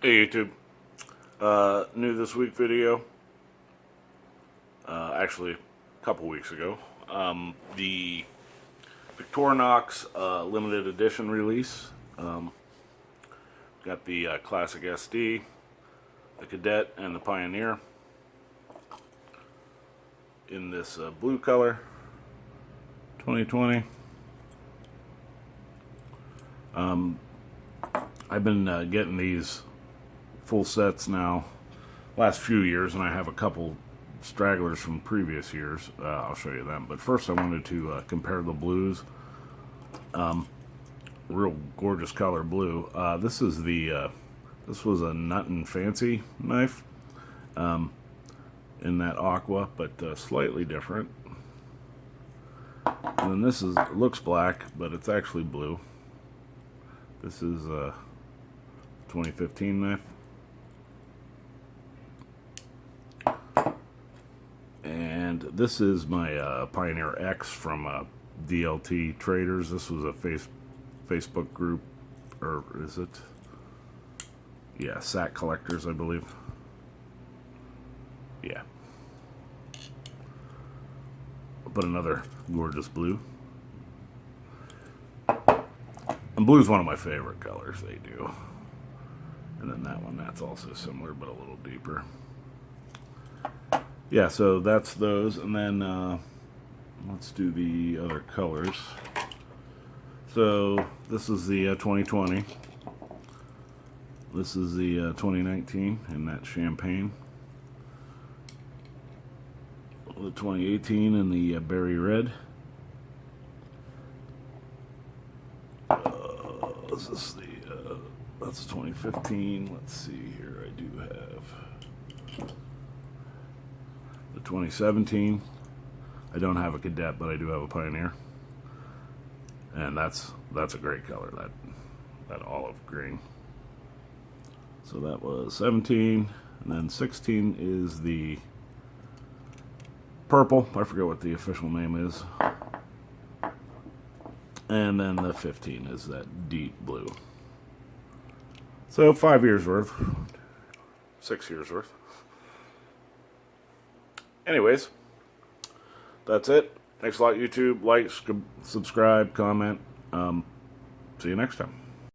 Hey YouTube, new this week video, actually a couple weeks ago, the Victorinox limited edition release. Got the Classic SD, the Cadet, and the Pioneer in this blue color, 2020. I've been getting these full sets now last few years, and I have a couple stragglers from previous years. I'll show you them, but first I wanted to compare the blues. Real gorgeous color blue. This is the this was a Nut and Fancy knife in that aqua, but slightly different. And then this is looks black, but it's actually blue. This is a 2015 knife. And this is my Pioneer X from DLT Traders. This was a Facebook group, or is it? Yeah, Sack Collectors, I believe. Yeah. But another gorgeous blue. And blue is one of my favorite colors they do. And then that one, that's also similar, but a little deeper. Yeah, so that's those, and then let's do the other colors. So this is the 2020. This is the 2019 in that champagne. The 2018 in the berry red. This is the that's 2015. Let's see here. I do have 2017. I don't have a Cadet, but I do have a Pioneer, and that's a great color, that olive green. So that was 17, and then 16 is the purple. I forget what the official name is. And then the 15 is that deep blue. So 5 years worth, 6 years worth. Anyways, that's it. Thanks a lot, YouTube. Like, subscribe, comment. See you next time.